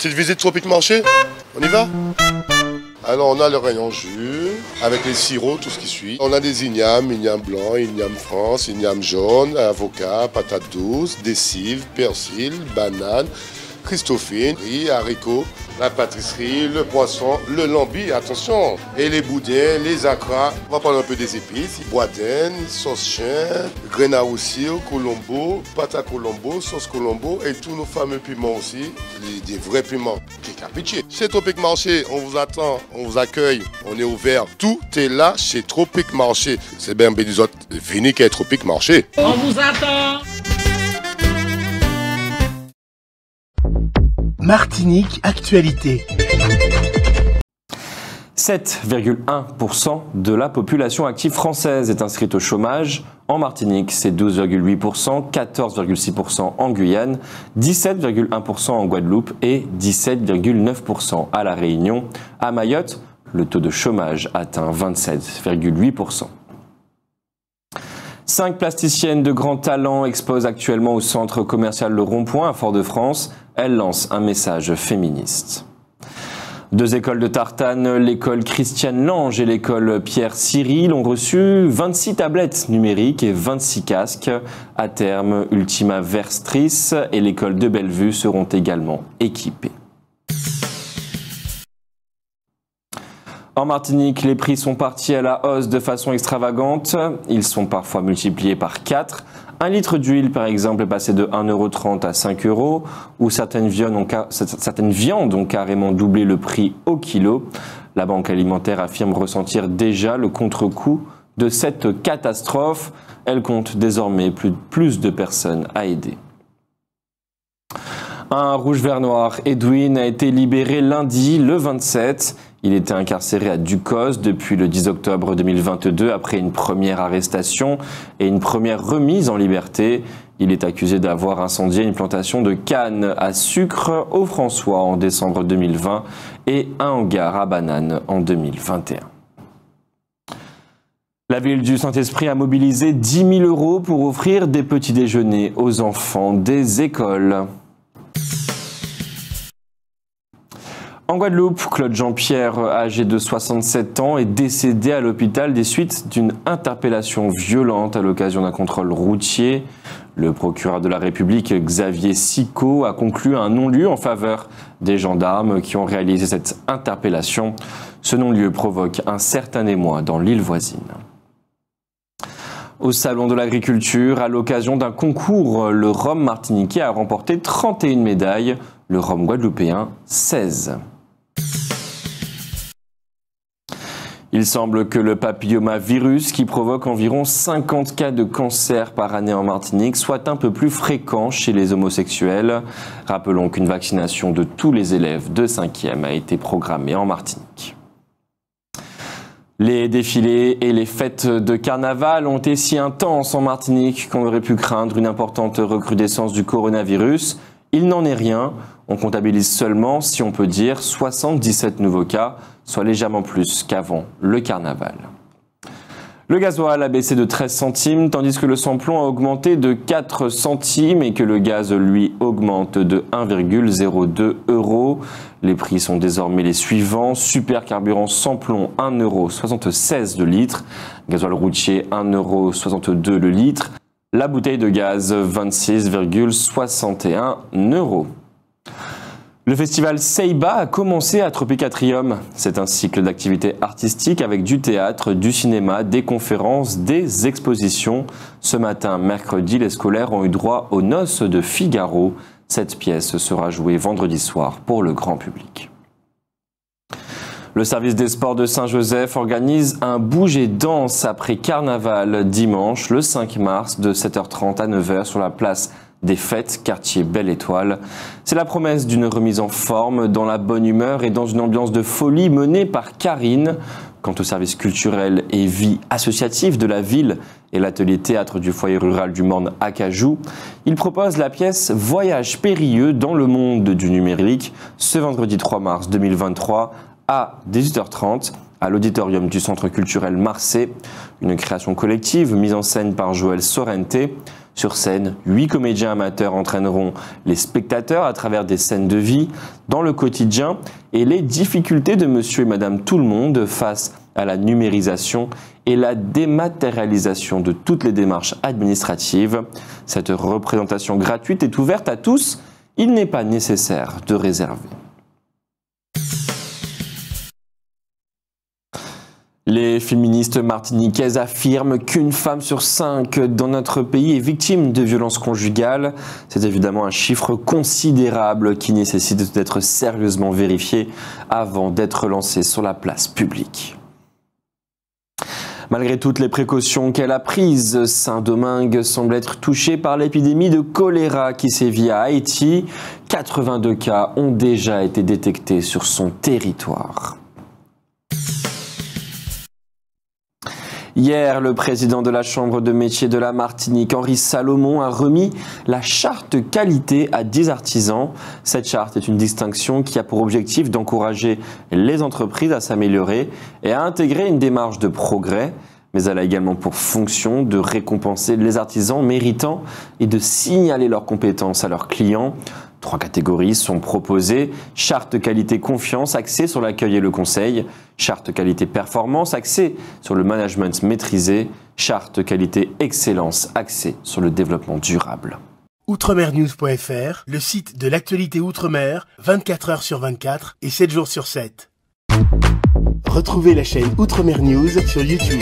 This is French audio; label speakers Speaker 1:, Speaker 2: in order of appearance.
Speaker 1: Petite visite Tropic Marché, on y va? Alors on a le rayon jus, avec les sirops, tout ce qui suit. On a des ignames blanc, igname France, igname jaune, avocat, patates douces, des cives, persil, bananes, christophine, riz, haricots, la pâtisserie, le poisson, le lambi, attention, et les boudins, les acras. On va prendre un peu des épices, boudin, sauce chien, grenat aussi, colombo, pâte à colombo, sauce colombo et tous nos fameux piments aussi, des vrais piments. Chez Tropic Marché, on vous attend, on vous accueille, on est ouvert. Tout est là chez Tropic Marché. C'est bien des autres, venez qu'à Tropic Marché.
Speaker 2: On vous attend.
Speaker 3: Martinique Actualité.
Speaker 4: 7,1% de la population active française est inscrite au chômage. En Martinique, c'est 12,8%, 14,6% en Guyane, 17,1% en Guadeloupe et 17,9% à La Réunion. À Mayotte, le taux de chômage atteint 27,8%. 5 plasticiennes de grand talent exposent actuellement au centre commercial Le Rond-Point à Fort-de-France. Elles lancent un message féministe. 2 écoles de tartane, l'école Christiane Lange et l'école Pierre Cyril, ont reçu 26 tablettes numériques et 26 casques. À terme, Ultima Verstris et l'école de Bellevue seront également équipées. En Martinique, les prix sont partis à la hausse de façon extravagante. Ils sont parfois multipliés par 4. Un litre d'huile, par exemple, est passé de 1,30 € à 5 €, ou certaines viandes ont carrément doublé le prix au kilo. La Banque alimentaire affirme ressentir déjà le contre-coup de cette catastrophe. Elle compte désormais plus de personnes à aider. Un rouge vert noir, Edwin, a été libéré lundi, le 27. Il était incarcéré à Ducos depuis le 10 octobre 2022 après une première arrestation et une première remise en liberté. Il est accusé d'avoir incendié une plantation de canne à sucre au François en décembre 2020 et un hangar à bananes en 2021. La ville du Saint-Esprit a mobilisé 10 000 € pour offrir des petits déjeuners aux enfants des écoles. En Guadeloupe, Claude Jean-Pierre, âgé de 67 ans, est décédé à l'hôpital des suites d'une interpellation violente à l'occasion d'un contrôle routier. Le procureur de la République, Xavier Sicot, a conclu un non-lieu en faveur des gendarmes qui ont réalisé cette interpellation. Ce non-lieu provoque un certain émoi dans l'île voisine. Au Salon de l'Agriculture, à l'occasion d'un concours, le rhum martiniquais a remporté 31 médailles, le rhum guadeloupéen 16. Il semble que le papillomavirus, qui provoque environ 50 cas de cancer par année en Martinique, soit un peu plus fréquent chez les homosexuels. Rappelons qu'une vaccination de tous les élèves de 5e a été programmée en Martinique. Les défilés et les fêtes de carnaval ont été si intenses en Martinique qu'on aurait pu craindre une importante recrudescence du coronavirus. Il n'en est rien. On comptabilise seulement, si on peut dire, 77 nouveaux cas, soit légèrement plus qu'avant le carnaval. Le gasoil a baissé de 13 centimes, tandis que le samplon a augmenté de 4 centimes et que le gaz, lui, augmente de 1,02 €. Les prix sont désormais les suivants. Supercarburant samplon, 1,76 € le litre. Gasoil routier, 1,62 € le litre. La bouteille de gaz, 26,61 €. Le festival Seiba a commencé à Tropicatrium. C'est un cycle d'activités artistiques avec du théâtre, du cinéma, des conférences, des expositions. Ce matin, mercredi, les scolaires ont eu droit aux Noces de Figaro. Cette pièce sera jouée vendredi soir pour le grand public. Le service des sports de Saint-Joseph organise un bouge et danse après carnaval dimanche, le 5 mars, de 7h30 à 9h sur la place des Fêtes, quartier Belle Étoile. C'est la promesse d'une remise en forme, dans la bonne humeur et dans une ambiance de folie menée par Karine. Quant au service culturel et vie associative de la ville et l'atelier théâtre du foyer rural du Morne à Cajou, il propose la pièce Voyage périlleux dans le monde du numérique ce vendredi 3 mars 2023 à 18h30 à l'auditorium du Centre culturel Marseille. Une création collective mise en scène par Joël Sorrente. Sur scène, 8 comédiens amateurs entraîneront les spectateurs à travers des scènes de vie, dans le quotidien et les difficultés de monsieur et madame tout le monde face à la numérisation et la dématérialisation de toutes les démarches administratives. Cette représentation gratuite est ouverte à tous. Il n'est pas nécessaire de réserver. Les féministes martiniquaises affirment qu'une femme sur 5 dans notre pays est victime de violences conjugales. C'est évidemment un chiffre considérable qui nécessite d'être sérieusement vérifié avant d'être lancé sur la place publique. Malgré toutes les précautions qu'elle a prises, Saint-Domingue semble être touché par l'épidémie de choléra qui sévit à Haïti. 82 cas ont déjà été détectés sur son territoire. Hier, le président de la Chambre de métiers de la Martinique, Henri Salomon, a remis la charte qualité à 10 artisans. Cette charte est une distinction qui a pour objectif d'encourager les entreprises à s'améliorer et à intégrer une démarche de progrès. Mais elle a également pour fonction de récompenser les artisans méritants et de signaler leurs compétences à leurs clients. 3 catégories sont proposées. Charte qualité confiance, axée sur l'accueil et le conseil. Charte qualité performance, axée sur le management maîtrisé. Charte qualité excellence, axée sur le développement durable.
Speaker 3: Outremernews.fr, le site de l'actualité Outre-mer, 24 heures sur 24 et 7 jours sur 7. Retrouvez la chaîne Outremer News sur YouTube.